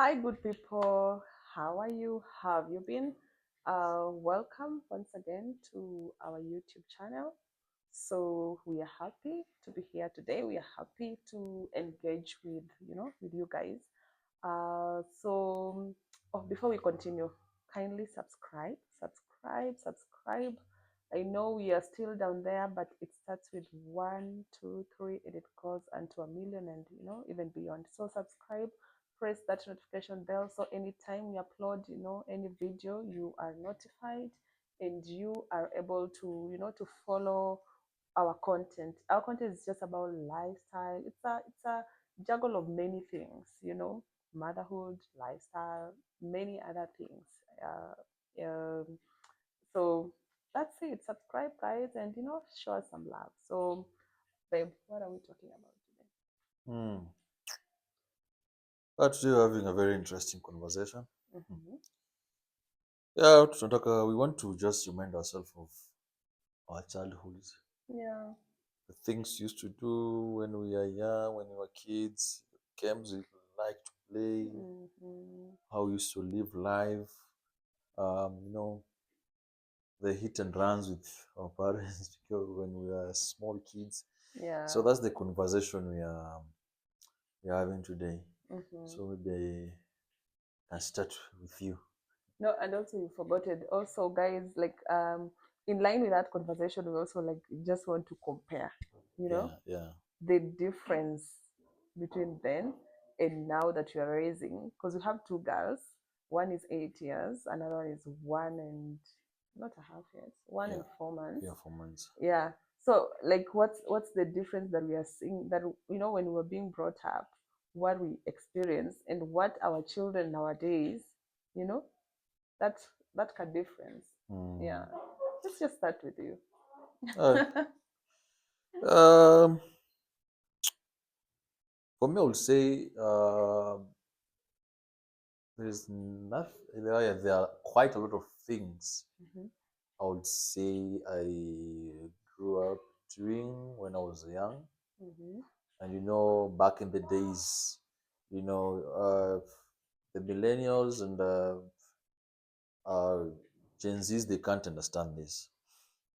Hi, good people. How are you? How have you been? Welcome once again to our YouTube channel. So we are happy to be here today. We are happy to engage with you guys. Before we continue, kindly subscribe. I know we are still down there, but it starts with one, two, three, and it goes unto a million, and even beyond. So subscribe, press that notification bell, so anytime we upload, any video, you are notified, and you are able to, to follow our content. Our content is just about lifestyle. It's a juggle of many things, motherhood, lifestyle, many other things. Um, so that's it. Subscribe, guys, and show us some love. So, babe, what are we talking about Hmm. Today we're having a very interesting conversation. today? Yeah, tunataka, we want to just remind ourselves of our childhood, Yeah. the things we used to do when we are young, when we were kids, games we like to play, Mm-hmm. how we used to live life, um, you know, the hit and runs with our parents when we were small kids. So Yeah. that's the conversation we are having today. Mm-hmm. So maybe I can start with you. No, and also you forgot it. Also, guys, like in line with that conversation, we also like just want to compare, you know, Yeah, yeah, the difference between then and now that you are raising. Because we have two girls. One is 8 years, another one is one and not a half years, one yeah, and 4 months. yeah, for months. Yeah. So like what's the difference that we are seeing, that when we were being brought up, what we experienced and what our children nowadays, you know, that's that can difference. Hmm. Yeah. Let's just start with you. Uh, um, for me, I would say there is nothing. There are quite a lot of things Mhm. I would say I grew up doing when I was young. Mhm. And back in the days, you know, the millennials and the uh, Gen Zs, they can't understand this.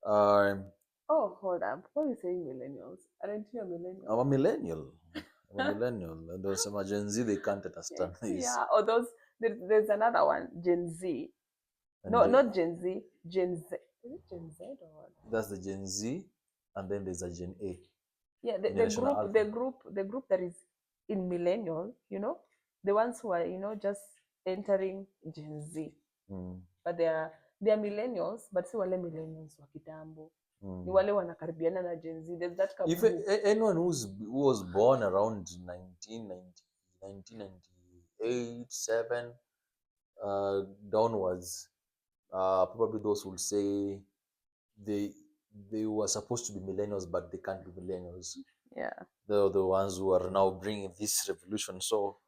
Um, Oh, hold up. What are you saying, millennials? Aren't you a I'm millennial? a millennial. I'm a millennial, and those some Gen Z, they can't understand this. Yeah. Or those there's another one, Gen Z. And No, not Gen Z. Gen Z. Is it Gen Z or what? that's the Gen Z, and then there's a Gen A, Yeah, the Generational group, Alpha. the group that is in millennial, the ones who are, just entering Gen Z, Mm, but they are millennials, but si wale millennials wa kitambo, ni mm. wale wanakaribiana na Gen Z. There's that If group. anyone who was born around 1990, 1998, 7, downwards, probably those will say they they were supposed to be millennials, but they can't be millennials. Yeah. They're the ones who are now bringing this revolution. So,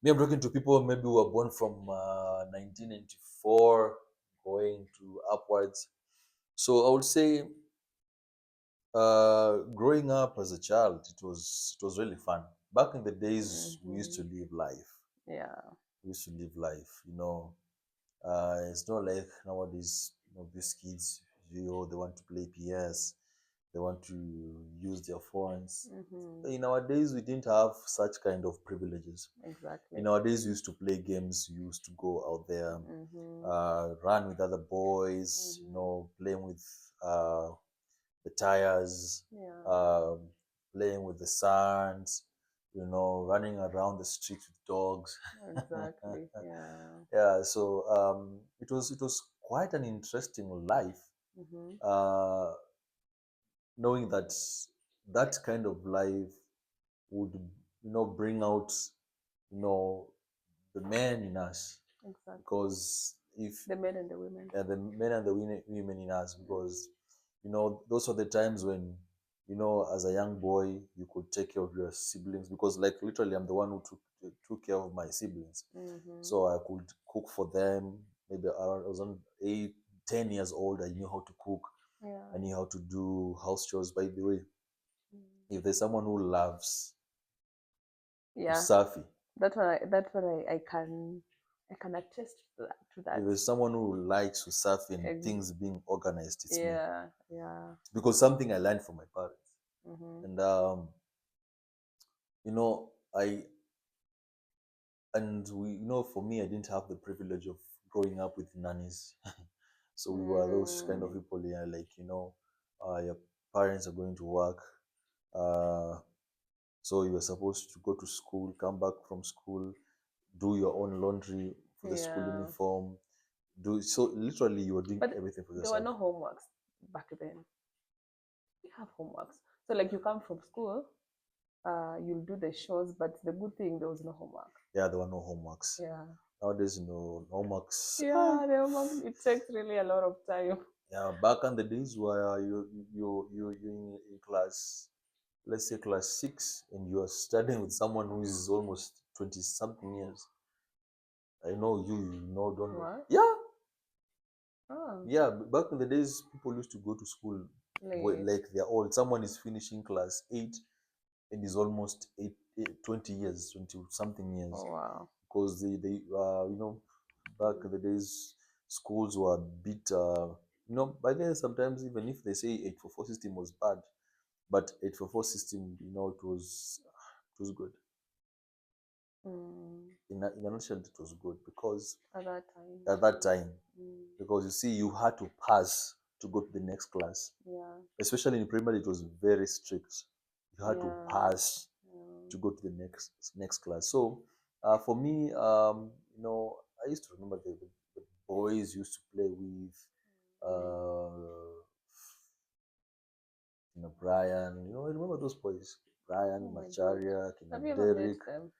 me, I'm talking to people maybe who were born from 1994 going to upwards. So, I would say, growing up as a child, it was really fun. Back in the days, we used to Hmm. live life. Yeah. We used to live life. It's not like nowadays. These kids, they want to play PS, they want to use their phones. Hmm. In our days, we didn't have such kind of privileges. In Exactly. our days, we used to play games. We used to go out there, Hmm. run with other boys. Hmm. Playing with the tires, Yeah. um, playing with the sands. Running around the street with dogs. Exactly. Yeah. Yeah, so it was quite an interesting life, Hmm. uh, knowing that that kind of life would bring out you know the man in us, Exactly. because if The men and the women. the men and the women in us, Mm. because those are the times when as a young boy you could take care of your siblings, because like literally I'm the one who took care of my siblings. Hmm. So I could cook for them. Maybe I was on 8, 10 years old. I knew how to cook. I Yeah. knew how to do house chores. By the way, Mm. if there's someone who loves Yeah. usafi, I can attest to that. If there's someone who likes to surf in Ex- things being organized, it's me. yeah, yeah. Because something I learned from my parents. Mm-hmm. And you know, for me, I didn't have the privilege of growing up with nannies. So we were those kind of Mm, people, yeah, like, your parents are going to work. Uh, so you were supposed to go to school, come back from school, do your own laundry for the school yeah. uniform. So literally you were doing But everything for there were yourself. no homeworks back then. We have homeworks. So like you come from school, you'll do the shows, but the good thing there was no homework. Yeah, there were no homeworks. Yeah. Nowadays, homeworks. Yeah, the homework it takes really a lot of time. Yeah, back in the days where you in class, let's say class 6, and you are studying with someone who is almost 20 something years. I know don't know. What? Yeah, Oh, yeah. Back in the days, people used to go to school late. like they're old. Someone is finishing class 8 and is almost 20 years, 20 something years, Oh wow. because back in the days, schools were a bit, by then sometimes even if they say 844 system was bad, but 844 system, it was good. Mm, In a nutshell, it was good because at that time. at that time, Mm, because you see, you had to pass to go to the next class. yeah. Especially in primary, it was very strict. You had to Yeah. pass Yeah. to go to the next class. So, for me, I used to remember the boys used to play with, Mm. uh, Brian. I remember those boys, Oh Brian, my God. Macharia, Have you ever met Derek. them?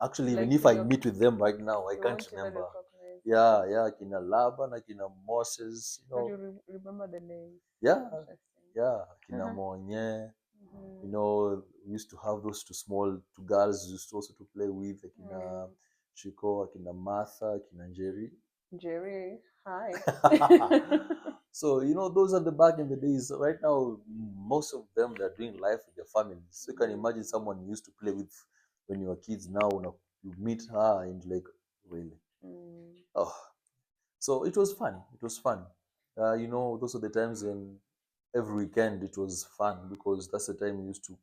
Actually, even Like if I meet with them right now, I you can't won't even remember. recognize them. Yeah, yeah, kina Laban, kina Moses, But you remember the names. yeah, Interesting. yeah, kina Monye. Mm-hmm. We used to have those two girls used to also to play with, akina Mm. Chico, akina Martha, akina Jerry. Jerry, hi. So, those are the back in the days. Right now, most of them, they're doing life with their families. So you can imagine someone you used to play with when you were kids. Now, you meet her and like, really. Mm. Oh, so it was fun. It was fun. Those are the times when every weekend it was fun, because that's the time we used to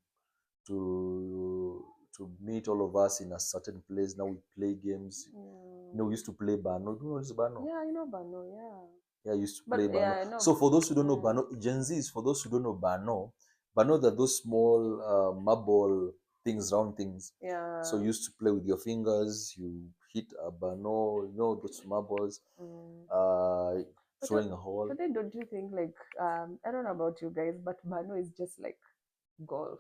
meet all of us in a certain place. Now we play games. Yeah. We used to play Bano. Do you know what is Bano? Yeah, I know Bano, yeah. Yeah, I used to But play yeah, Bano. I know. So for those who don't know Mm. Bano, Gen Zs, for those who don't know Bano, Bano, they're those small marble things, round things. So Yeah. you used to play with your fingers. You hit a Bano, those marbles, Mm. uh, But throwing a hole. but then don't you think like I don't know about you guys, but Bano is just like golf,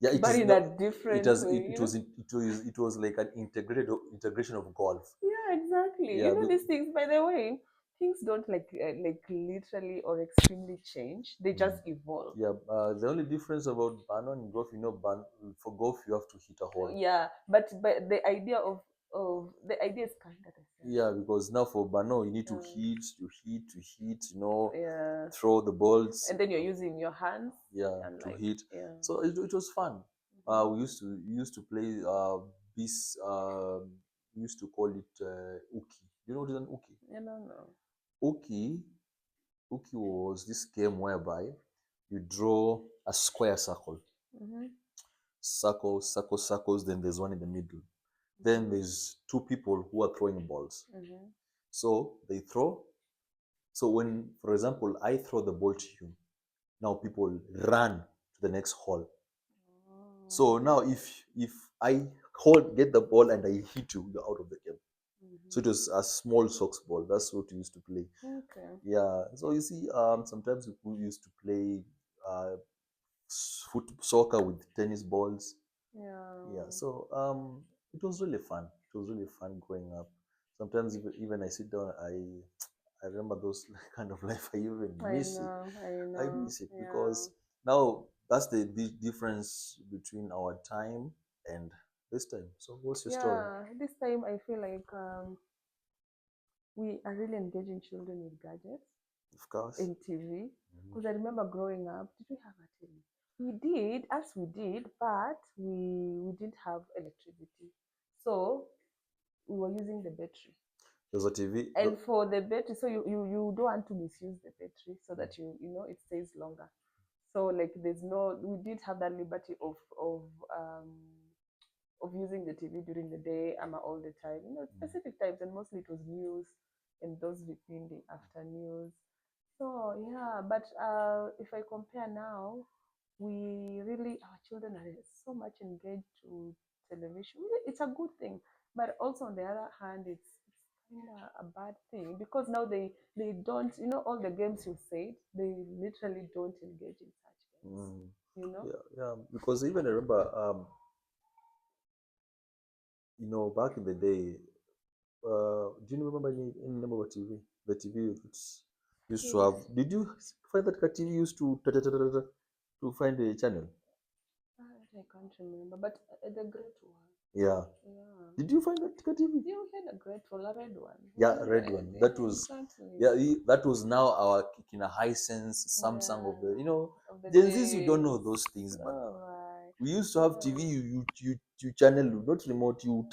Yeah, it but is in a not. It different has. way, It was. It was like an integration of golf. Yeah, exactly. Yeah. These things, by the way, things don't like literally or extremely change. They just evolve. Yeah. The only difference about Bano and golf, for golf you have to hit a hole. Yeah, but the idea of the idea is kind of the same. Yeah, because now for Bano you need to Yeah. hit, Yeah, throw the balls. and then you're using your hands Yeah, and to like hit. yeah. So it was fun. Mhm. We used to play this. We used to call it uki. You know what is an uki? I don't know. Uki Uki was this game whereby you draw a square circle, Mm-hmm. circles, then there's one in the middle. Then Mm-hmm. there's two people who are throwing balls. Mm-hmm. So they throw. So when, for example, I throw the ball to you, now people run to the next hole. So now if I get the ball and I hit you, you're out of the game. So it Mm-hmm. was a small socks ball. That's what we used to play. Okay. Yeah. So you see, sometimes we used to play uh, soccer with tennis balls. Yeah, Yeah. so it was really fun. It was really fun growing up. Sometimes even I sit down, I remember those kind of life. I even I miss it. know. I I know. miss it Yeah. because now that's the difference between our time and this time. So what's your story? Yeah. This time I feel like we are really engaging children with gadgets Of course. in TV. Mhm. Because I remember growing up, did we have a TV? We did, as we did, but we didn't have electricity, so we were using the battery. There's a TV. And for the battery, so you don't want to misuse the battery, so that it stays longer. So like there's no, we did have that liberty um of using the TV during the day, all the time, specific times, and mostly it was news and those vipindi after news. So yeah, but if I compare now, we really, our children are so much engaged to television. It's a good thing, but also on the other hand, it's kind of a bad thing, because now they don't, all the games you said, they literally don't engage in such games. Mm, You know. yeah, yeah. Because even I remember, back in the day, do you remember any number of TV? The TV it's used to have. Yes. Did you find that TV used to to find a channel? I can't remember, but the great one. Yeah. Yeah. Did you find that TV? Yeah, we had a great one, a red one. Yeah, red Red. one. Yeah, That was, exactly. yeah, that was now our Kina Hisense, Samsung of the, Yeah, of the Gen Zs, you don't days. know those things, but All right. we used to have TV. Yeah. You channel, not remote. You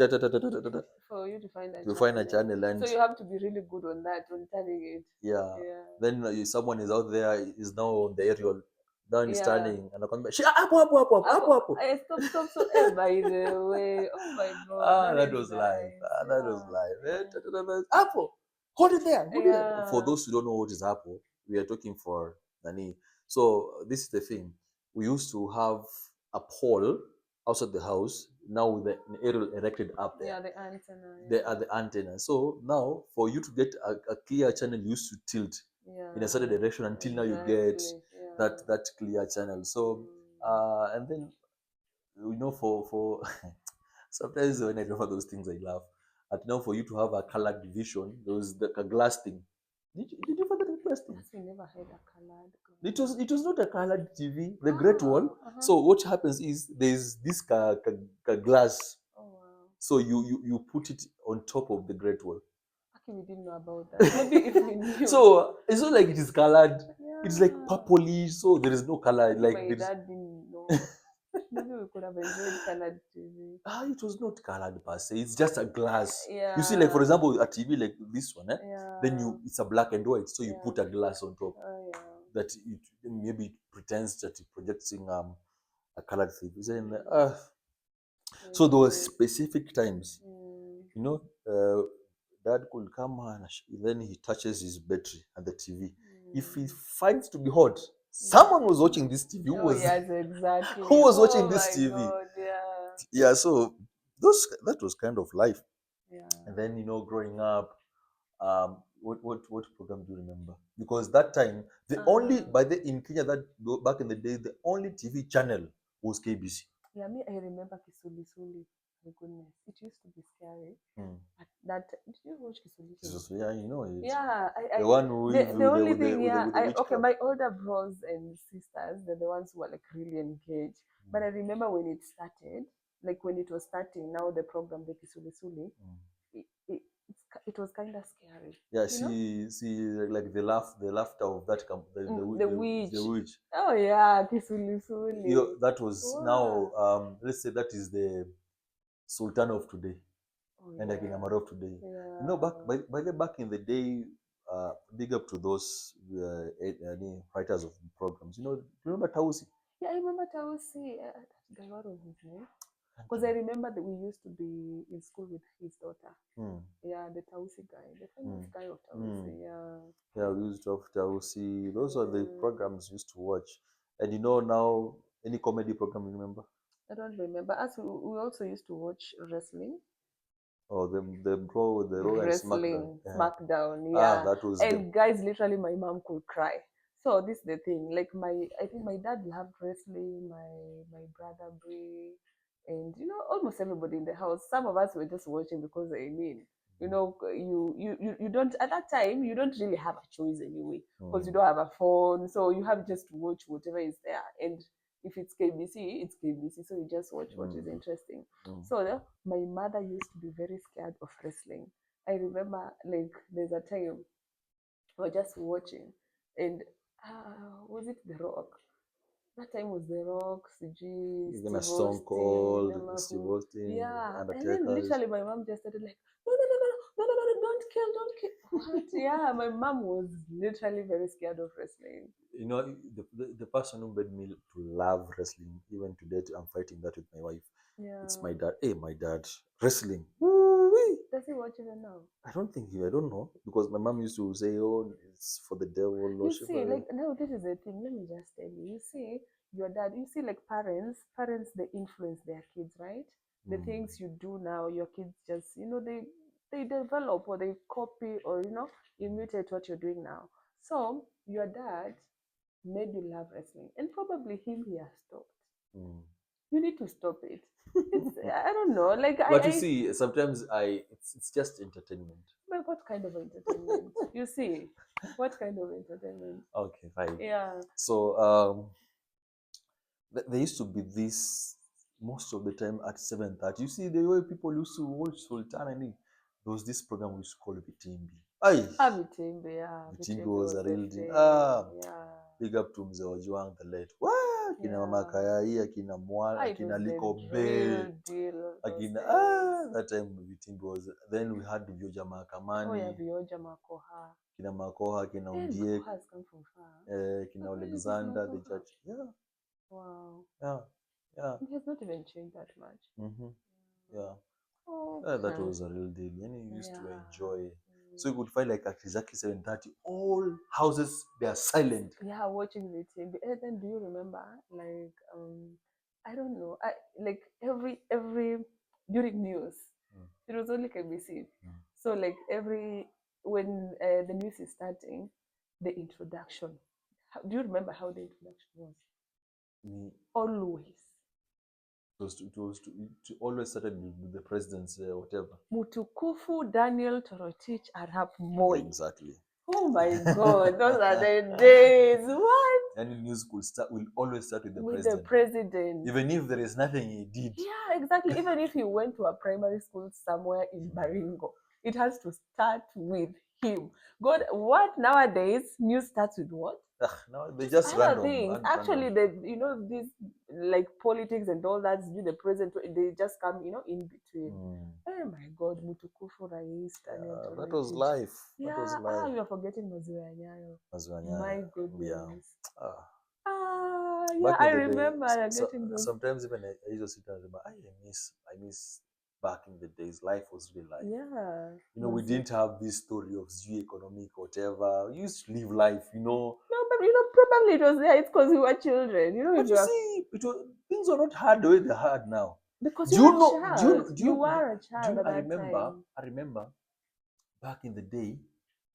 For you to find a to find a channel. channel, So and you have to be really good on that, on turning it. yeah, Yeah. then someone is out there is now on the aerial, down is Yeah. turning, and I come back. Up. Stop. So, by the way, oh my God, Ah, that that is was life. nice. Ah, that was life. Yeah. Apple, hold it there. Hold it there. For Yeah. those who don't know what is Apple, we are talking for Nani. So this is the thing. We used to have a pole outside the house. Now with an aerial erected up there. Yeah, the antenna. They are the antenna. So now for you to get a clear channel, you used to tilt in a certain Yeah, direction until now you get exactly. that Yeah. that clear channel. So Mm. and then for sometimes when I remember those things, I laugh. At now, for you to have a colored vision, there was a glass thing. Did you find that interesting? As we never had a colored It was not a colored TV, the great one. Ah, uh-huh. So what happens is there's this glass. Oh wow. So you put it on top of the great wall. Actually, we didn't know about that. Maybe if we knew. So it's not like it is colored. It's like Yeah. purpley. So there is no color. Maybe Like my there's dad didn't know. Maybe we could have enjoyed colored TV. it was not colored per se. It's just a glass. You see, like for Yeah. example, a TV like this one, then Yeah. it's a black and white, so you Yeah. put a glass on top Oh yeah. that it maybe it pretends that it projecting a colored thing. Then, so there were Really. specific times, Mm. you know, dad could come and then he touches his battery and the TV. If he Mm. finds to be hot, someone was watching this TV. Oh yes, exactly. Who was watching Oh this my TV? God. Yeah. Yeah, so that was kind of life. Yeah. And then growing up, what program do you remember? Because that time the only Uh, by the in Kenya back in the day the only TV channel was KBC. yeah, me, I remember Kisulisuli. My goodness, it used to be scary. Mm. At that, did you watch Kisulisuli? So, yeah, it. Yeah, The one the only with thing, yeah, the okay, witchcraft. my older bros and sisters, they're the ones who were like really engaged. But I remember when it started, like when it was starting, now the program, the Kisulisuli, Mm. it was kind of scary. Yeah, You know? see, like the laughter of that The witch. the witch. Oh yeah, Kisulisuli. That was now Wow. let's say that is the Sultan of today. Oh And like in yeah. Amaro today. Back Yeah. back in the day, big up to those writers of programs. Remember Tausi? Yeah, I remember Tausi. That guy, what was his name? Because I remember that we used to be in school with his daughter. Mm. Yeah, the Tausi guy, the famous Mm. guy of Mm. Tausi. Yeah. Yeah, we used to have Tausi. Those are the Mm. programs we used to watch. And now, any comedy program you remember? I don't remember. As we also used to watch wrestling. Oh, the Raw and SmackDown. Wrestling, Yeah. SmackDown, yeah. That was the. And guys, literally, my mom could cry. So this is the thing. Like I think my dad loved wrestling. My brother Brie, and almost everybody in the house. Some of us were just watching because you don't, at that time, you don't really have a choice anyway, because you don't have a phone, so you have just to watch whatever is there. And if it's KBC, it's KBC, so you just watch what is interesting. So my mother used to be very scared of wrestling. I remember, like, there's a time we were just watching, and was it The Rock? That time was The Rock, CG, Even a Steve song Austin, called Emma Steve Who. Austin, Yeah. And then Undertaker's. literally my mom just started like, no, no, no, no, no, no, no, no, don't kill, don't kill. What? Yeah, my mom was literally very scared of wrestling. You know, the person who made me to love wrestling, even today, I'm fighting that with my wife. It's Yeah. my dad. Hey, my dad, wrestling. Woo-wee. Does he watch even now? I don't think he. I don't know because my mom used to say, "Oh, it's for the devil." Or You see, whatever. like now this is the thing. Let me just tell you. You see, your dad. You see, like parents they influence their kids, right? The Mm, things you do now, your kids just they develop or they copy or imitate what you're doing now. So your dad made you love wrestling, and probably him he has stopped. mm. You need to stop it. It's I don't know. Like But you see, sometimes it's just entertainment. but what kind of entertainment? You see, what kind of entertainment? Okay, fine. Yeah. So there used to be this most of the time at 7:30. You see the way people used to watch Sultan and there was this program we used to call Vitimbi. Aye, Vitimbi, yeah. Vitimbi Vitimbi was was a the real deal. flame. Yeah. Big up to Mzee Ojwang the late. Wah, kina Mama Yeah. Kayai, akina Mwala, It was akina the Liko Bell, real deal those akina days. that time Vitimbi was. Then we had Vyoja Oh yeah, Mahakamani, Vioja Makoha. kina Makoha, kina And Undiek, Makoha has come from far. kina But where is this Alexander the Makoha? judge. Yeah, Wow. yeah, yeah. It has not even changed that much. Mm-hmm. Yeah. That Okay. was a real deal. And you used to Yeah. enjoy. So you could find like at exactly 7:30, all houses they are silent. Yeah, watching the TV. And then do you remember like I don't know. I like every during news. Mm, It was only KBC. mm. So like every when the news is starting, the introduction. Do you remember how the introduction was? Me, Always. it always started with the president's whatever. Mutukufu Daniel Torotich Arap Yeah, Moi. exactly. Oh my God, those are the days. What? Any news will always start with the With the president. president. Even if there is nothing he did. Yeah, exactly. Even if you went to a primary school somewhere in Baringo, it has to start with him. God, what nowadays? News starts with what? No, they just Other random. things. Actually, these like politics and all that, the present, they just come, in between. Mm. Oh my God, Mutukufu Rais, Daniel That was Toroitich. life. That was Yeah, life. you are forgetting Maziwa Nyayo. Mazwanyaya. My Yeah. goodness. Ah. Yeah, Back I in the day, remember getting those. sometimes even I used to sit and remember, I miss back in the days. Life was real life. Yeah. We didn't have this story of economic whatever. We used to live life. No, but probably it was there. It's because we were children. But If you you are, see, things are not hard the way they hard now. because Do you you were a know? Do you child. do You you were a do child you? at that time. I remember back in the day,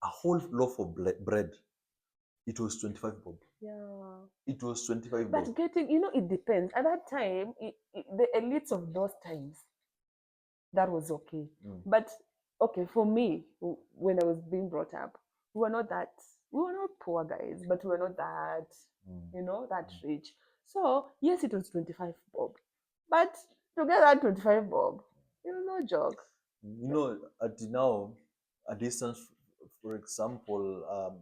a whole loaf of bread. It was 25 bob. Yeah. It was 25 bob. But it depends. At that time, the elites of those times, that was okay. Mm. But okay, for me, when I was being brought up, we were not that, we were not poor guys, but we were not that, that rich. So yes, it was 25 bob, but to get that 25 bob, no joke. At now, a distance, for example,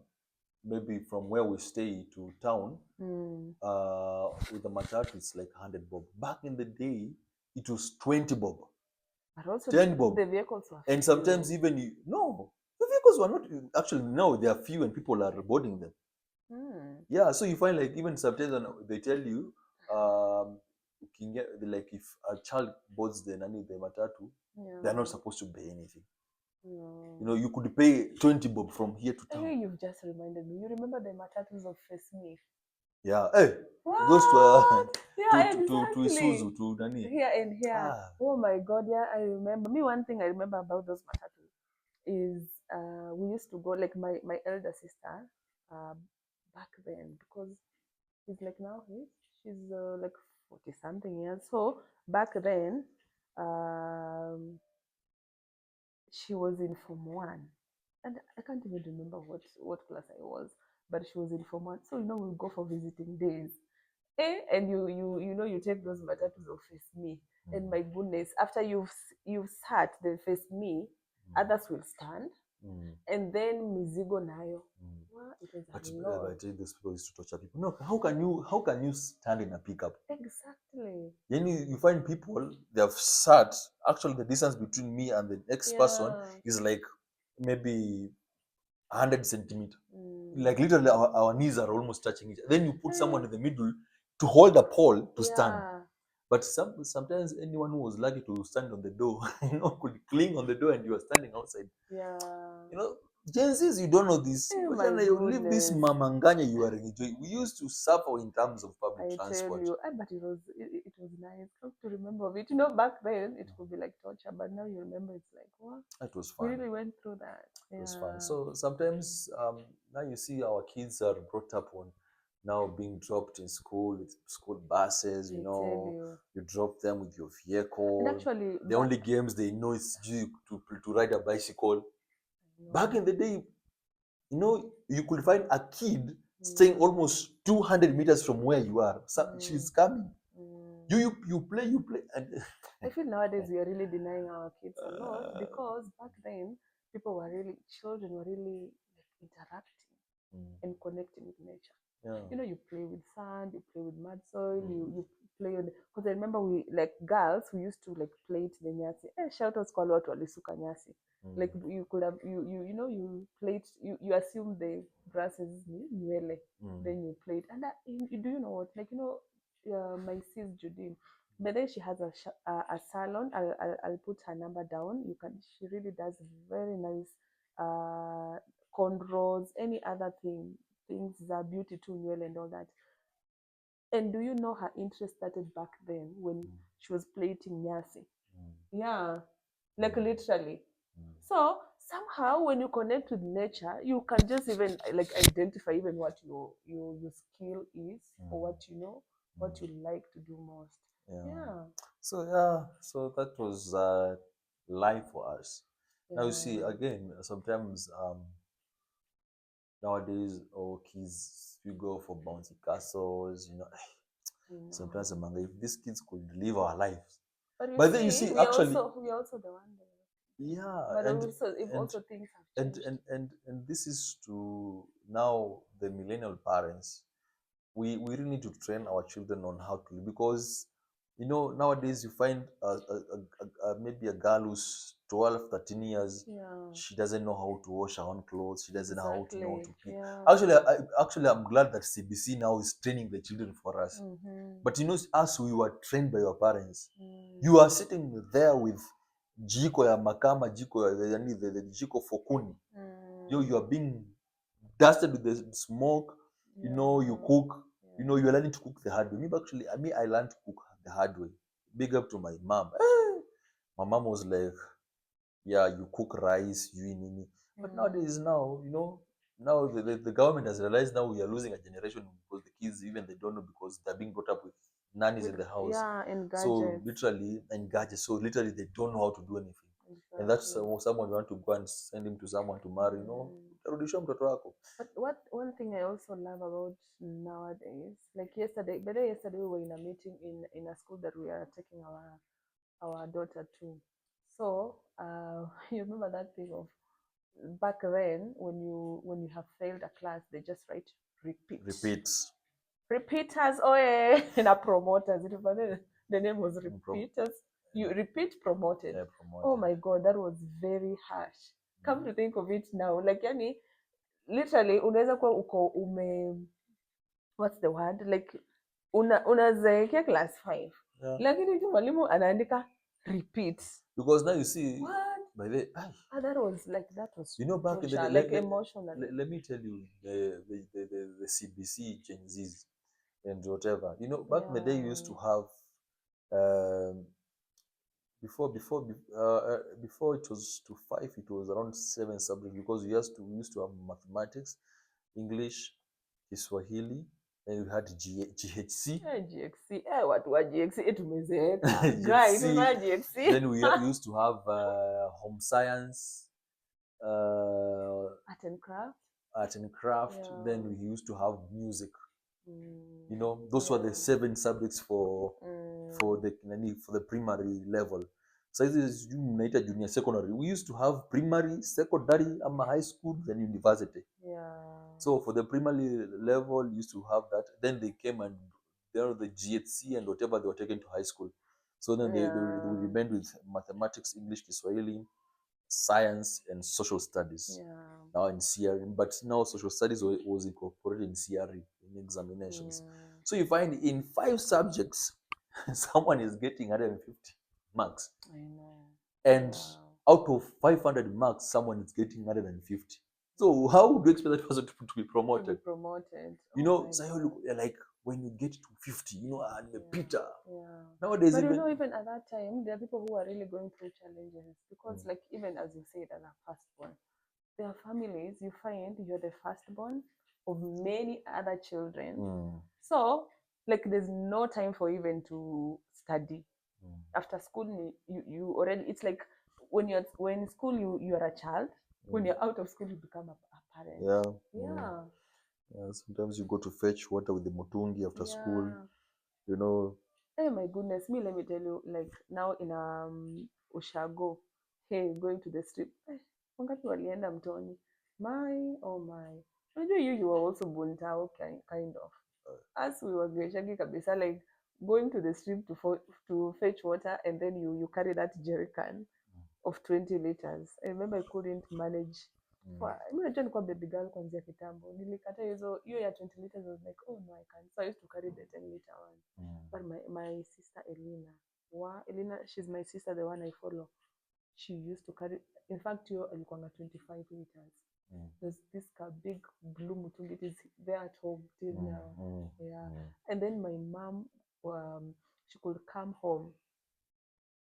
maybe from where we stay to town, with the matatu, it's like 100 bob. Back in the day, it was 20 bob, But also 10 bob. the vehicles were And few. sometimes even, no, the vehicles were not, actually, now they are few and people are boarding them. Yeah, so you find like even sometimes they tell you, you can get, like if a child boards the matatu, they're not supposed to pay anything. You could pay 20 bob from here to town. Hey, you've just reminded me. You remember the matatus of Face Me? Yeah, hey, it goes to Isuzu, to Nani. Here and here. Oh my God, yeah, I remember. One thing I remember about those matatus is we used to go, like my elder sister, back then, because she's like now, she's like 40 something years. So back then, she was in Form 1. And I can't even remember what class I was, but she was in Form 1. So, we go for visiting days. And you take those matatus of Face Me. And my goodness, after you've sat, the Face Me, others will stand. And then Mizigo Nayo. it was But a lot. I tell you, those people used to torture people. No, how can you stand in a pickup? Exactly. Then you find people they have sat. Actually, the distance between me and the next person Yeah. is like maybe 100 centimeters. Like Mm. literally, our knees are almost touching each other. Then you put Eh, someone in the middle to hold the pole to stand. yeah. But sometimes anyone who was lucky to stand on the door, could cling on the door, and you are standing outside. Yeah. You know, Gen Zs, you don't know this. Oh my Wachana, you live this goodness. mamanganya you are enjoying. We used to suffer in terms of public I tell transport. you, but it was nice. Come to remember of it. Back then it could be like torture, but now you remember it's like what It was we fun. really went through that. It was fun. Yeah, So sometimes now you see our kids are brought up on now being dropped in school with school buses. I tell you. You drop them with your And vehicle. actually, The only games they know is to ride a bicycle. Back in no, the day, you could find a kid staying mm, almost 200 meters from where you are. So mm, she's coming. mm. You play, and I feel nowadays we are really denying our kids a lot because back then children were really like interacting mm, and connecting with nature. yeah, You play with sand, you play with mud soil, mm, you play on, because I remember we like girls we used to like play it the nyasi. Shout outs kwa watu walisuka nyasi. Like mm, you could have you played you assume the grass is nywele, mm, then you played. And do you know what, like my sis Judine, but then she has a salon. I'll put her number down. She really does very nice cornrows, any other things that beauty to nywele and all that. And do you know her interest started back then when mm, she was plating nyasi? mm, Yeah, like mm, literally. mm, So somehow when you connect with nature, you can just even like identify even what your skill is, or mm, what you know, what mm. you like to do most. Yeah. Yeah, So that was life for us. Now you see yeah, again sometimes nowadays kids we go for bouncy castles. I Sometimes know. among if these kids could live our lives. But you But then you see, see actually we are also the one there. yeah But also, if and also things have and changed. and and and this is to now the millennial parents. We really need to train our children on how to live because nowadays you find maybe a girl who's 12, 13 years. Yeah, She doesn't know how to wash her own clothes. She doesn't know how exactly. to pick. Yeah. Actually, I'm glad that CBC now is training the children for us. Mm-hmm. But us, we were trained by our parents. You Mm. are sitting there with jiko ya makama, jiko ya yani the jiko for kuni. You Mm. are being dusted with the smoke. You Yeah. cook. You're Yeah. learning to cook the hard way. Maybe actually, I learned to cook the hard way. Big up to my mom. My mom was like, yeah, you cook rice, you nini. But Mm. nowadays, now the government has realized now we are losing a generation because the kids even they don't know because they're being brought up with nannies With in the house. yeah, and So gadgets. literally and gadgets. So literally they don't know how to do anything. And that's Exactly. someone you want to go and send him to someone to marry. Mm. Utarudisha mtoto wako. But what one thing I also love about nowadays, like yesterday, better yesterday we were in a meeting in a school that we are taking our daughter to. So you remember that thing of back then when you have failed a class, they just write repeat. Repeats. Repeaters, oh yeah, and a promoters. The name was Prom- repeaters. You repeat promoted. yeah, Oh promoted. my god, that was very harsh. Come Mm. to think of it now, like yani, literally unaweza kuwa what's the word, like unazeekea class 5 Yeah. lakini tu mwalimu anaandika repeat. Because now you see, What? by the That was back in the day, torture, like emotionally. let me tell you, the CBC Gen Zs and whatever. Back in the day, you used Yeah. to have um, before it was to five, it was around seven subjects because we used to have mathematics, English, Kiswahili, then we had GHC, GXC, watu wa GXC tumezeeka. Guy, GHC. tunaona GXC. Then we used to have home science, Art and craft. art and craft. Then Yeah. we used to have music. Mm, Those were the yeah. seven subjects for Mm, the primary level. Sizes you mnaita junior secondary. We used to have primary, secondary, high school, then university. Yeah. So for the primary level, used to have that. Then they came and the GHC and whatever they were taken to high school. So then they Yeah. remained with mathematics, English, Kiswahili, science, and social studies. Yeah. Now in CRE, but now social studies was incorporated in CRE in examinations. Mm. So you find in 5 subjects, someone is getting 150 marks, I know. and Wow. out of 500 marks, someone is getting 150. So how do you expect that person to be To be promoted? promoted. You Oh know, my so you God. look like when you get to 50, and Yeah. Peter. Yeah. Nowadays, But you even know, even at that time, there are people who are really going through challenges because, mm, like, even as you said, as a firstborn, there are families you find you're the firstborn of many other children. mm, So, like, there's no time for even to study. mm, After school, you already, it's like when in school you are a child. When mm, you're out of school, you become a parent. yeah, Yeah. yeah. Sometimes you go to fetch water with the motungi after school. Yeah. You know, Hey, my goodness, me, let me tell you, like now in Ushago, hey, going to the strip, wangapi walienda mtoni? My, oh my. Unajua you were also Buntao kind of. As we were Geshagi kabisa, like going to the strip to fetch water and then you carry that jerry can of 20 liters. I remember I couldn't manage. mm, Mimi najua nilikuwa baby girl kuanzia kitambo. Nilikata hiyo ya 20 liters. I was like, oh no, I can't. So I used to carry the 10 liter one. mm, But my sister Elena, Elena, she's my sister, the one I follow. She used to carry. In fact, hiyo alikuwa 25 liters. mm, There's this big blue mutungi. It is there at home till mm, now. mm, Yeah. mm, And then my mom, she could come home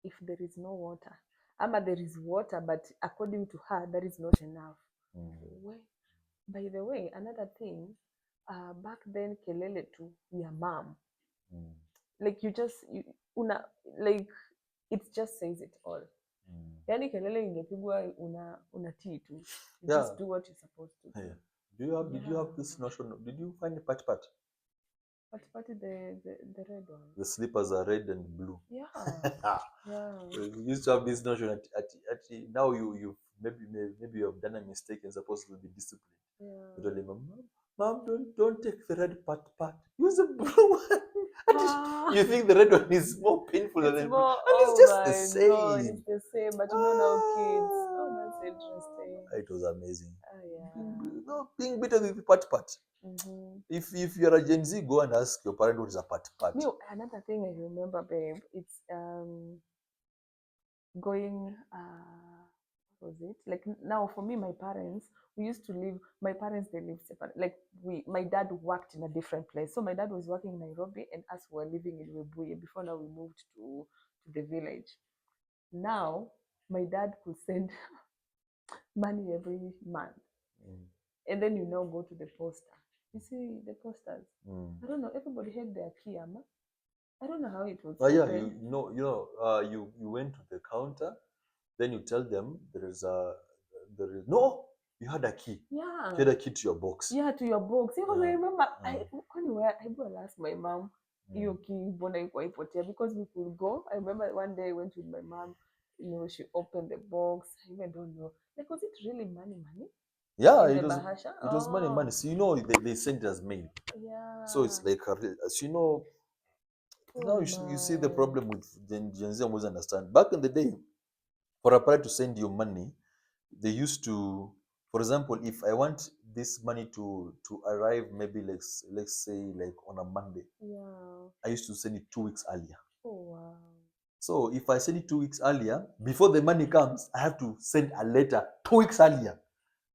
if there is no water. Ama there is water, but according to her, that is not enough. mm, Well, by the way, another thing, back then kelele tu ya mom, mm, like una like it just says it all. mm. Yani kelele ingepigwa unatii tu. You Yeah. just do what you're supposed to do. Yeah. Did you have this Yeah. notion? Did you find the pat? What is the red one? The slippers are red and blue. Yeah. Yeah. We used to have this notion now you maybe you have done a mistake and supposed to be disciplined. You tell Yeah. him, mom, don't take the red pat. Use the blue one. Ah. You think the red one is more painful than It's the blue, more, and it's oh just the my God, same. it's the same, but you know now kids. Oh, that's interesting. It was amazing. Oh, yeah. No, being better with pat. Mm-hmm. If you're a Gen Z, go and ask your parent what is a pat. Me, another thing I remember, babe, it's going, what was it? Like now for me, my parents, we used to live, my parents, they live separate. Like my dad worked in a different place. So my dad was working in Nairobi and us were living in Webuye before now we moved to the village. Now, my dad could send money every month. Mm, And then you now go to the poster. You see the posters. mm. I don't know. Everybody had their key, Ama. I don't know how it was Oh yeah, open. you went to the counter, then you tell them there is no. You had a key. Yeah. You had a key to your box. Yeah, to your box. Because I Yeah. remember, Mm, I will ask my mom, mm. because we could go. I remember one day I went with my mom. She opened the box. I even don't know. Like, was it really money? Yeah, In the it was bahasha? it was money, Oh, money. So they sent it as mail. So yeah. it's like as Oh now you see the my. problem with Gen Z always understand. Back in the day, for a parent to send you money, they used to, for example, if I want this money to arrive, maybe let's say like on a Monday, Yeah. I used to send it 2 weeks earlier. Oh wow. So if I send it 2 weeks earlier, before the money comes, I have to send a letter 2 weeks earlier.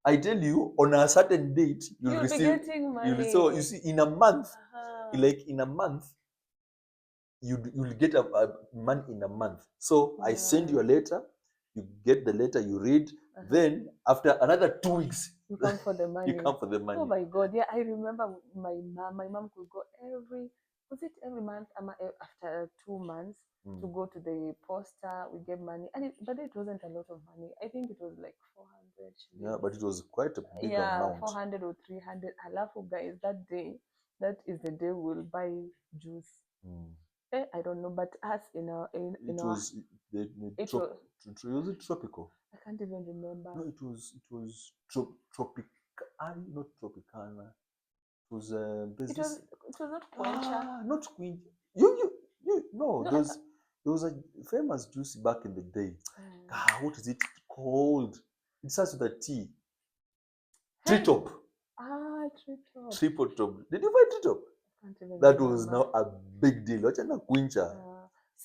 I tell you, on a certain date, you'll You'll be receive. getting So money. you see, in a month, Uh-huh. like in a month, you'll get a money in a month. So I send you a Yeah. letter, you get the letter, you read. Uh-huh. Then after another 2 weeks, You come for the you money. come for the Oh money. my God. Yeah, I remember my mom. My mom could go was it every month? After 2 months to Mm. go to the poster, we get money. But it wasn't a lot of money. I think it was like 400 Yeah, shillings. but it was quite a big Yeah, amount. 400 or 300. Alafu guys, that is the day we'll buy juice. Mm. I don't know, but us in It our was the it was was it tropical? I can't even remember. No, it was tropic. Not Tropicana. It was there's It was this it was not Quencha. not Queen. You no. No, There was a famous juice back in the day. What is it called? It starts with a T. hey, Treetop. treetop. Triple top. Did you find treetop? Can't even That was remember. now a big deal. Wachana Quincha.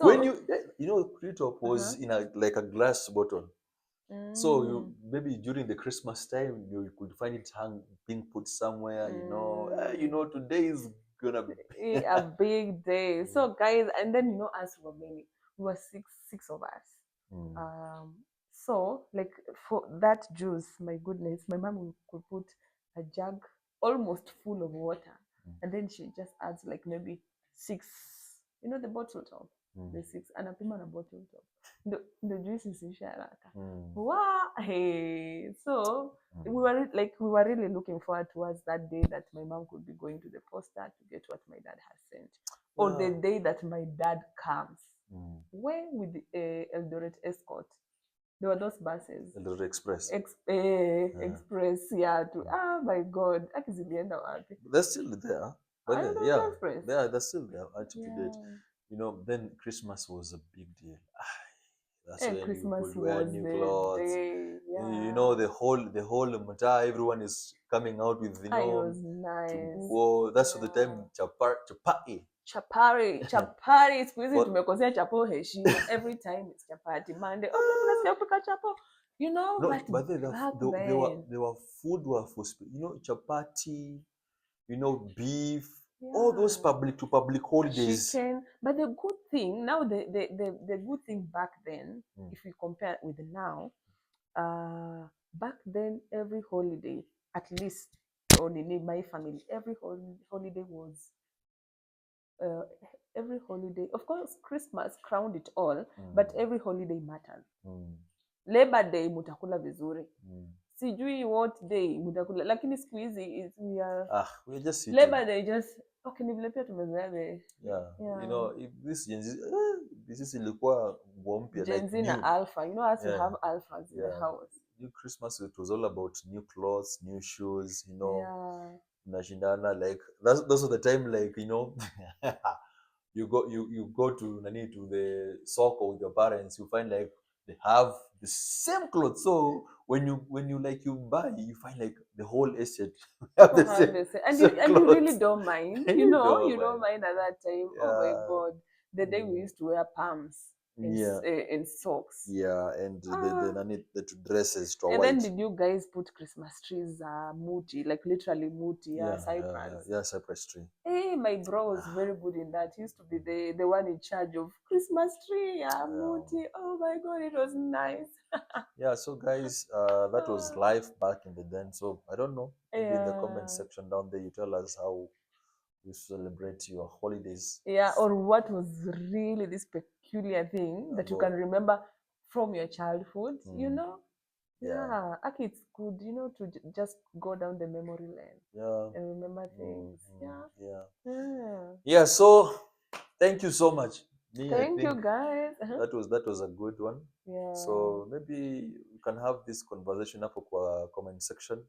When So treetop was uh-huh. in a like a glass bottle. So Mm, maybe during the Christmas time you could find it being put somewhere. mm. Today is gonna be. A big day. Mm, So guys, and then us were many. We were six of us. mm, So like for that juice, my goodness, my mom could put a jug almost full of water, mm, and then she just adds like maybe six. The bottle top, mm, the six, anapima na bottle top. The juice is haraka. mm, Wow, hey. So mm. we were really looking forward towards that day that my mom could be going to the poster to get what my dad has sent, or the Yeah. day that my dad comes. Mm. Where with the Eldoret Escort, there were those buses. Eldoret Express. Yeah. Express, yeah. My God, akizilienda wapi? They're still there. But Eldoret yeah, Express. they're still there up to date. Yeah. Then Christmas was a big deal. That's when you Christmas could wear was new the clothes. day. Yeah. The whole mtaa, everyone is coming out with It was nice. that's the Yeah. time chapati. Chapari siku hizi For tumekosea chapo heshima. Every time it's chapati. Monday, okay, tunasikia kupika chapo. no, But but then back then, there were food were for chapati, beef, all those yeah. public to public holidays. Chicken. But the good thing now, the good thing back then, Mm. if you compare with now, back then every holiday, at least only in my family, every holiday was uh, every holiday. Of course, Christmas crowned it all, but every holiday matters. Mm. Labor Day mutakula vizuri. Mm. Sijui what day mutakula, lakini siku hizi We're just eating. Labor Day just okay, ni vile pia tumezoea Yeah. If this Gen Z, this is ilikuwa nguo mpya Gen like Z na new. Alpha. Us we Yeah. have Alphas in the Yeah. house. New Christmas, it was all about new clothes, new shoes, Yeah. Nashindana, like those are the time, like you go to the soccer with your parents, you find like they have the same clothes. So when you like you buy, you find like the whole estate have the same, And same you really clothes. don't mind. And you You don't don't mind. mind at that time. Oh my Yeah. God. The day we Mm. used to wear palms Yeah. and socks. Yeah, and the two dresses to And then white. did you guys put Christmas trees muti, like literally muti, cypress? Yeah, cypress tree. Hey, my bro was very good in that. He used to be the one in charge of Christmas tree, muti. Oh my God, it was nice. Yeah, so guys, that was life back in the then. So I don't know. Maybe in the comment Yeah. section down there, you tell us how you celebrate your holidays. Yeah, or what was really this peculiar thing that you can remember from your childhood, Yeah, actually, it's good, to just go down the memory lane and remember things. Yeah. So thank you so much. I Thank you, think guys. that was a good one. Yeah. So maybe we can have this conversation up for comment section.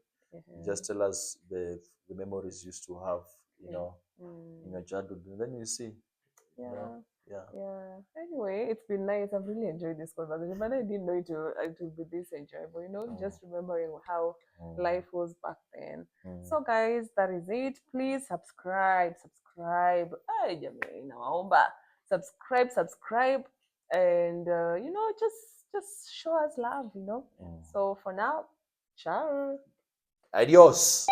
Just tell us the memories you used to have, in your childhood, and then you see. Yeah. Anyway, it's been nice. I've really enjoyed this conversation, but I didn't know it would be this enjoyable. Just remembering how life was back then. So, guys, that is it. Please subscribe. Ay, jamani, nawaomba. Subscribe, and just show us love. So for now, ciao. Adios.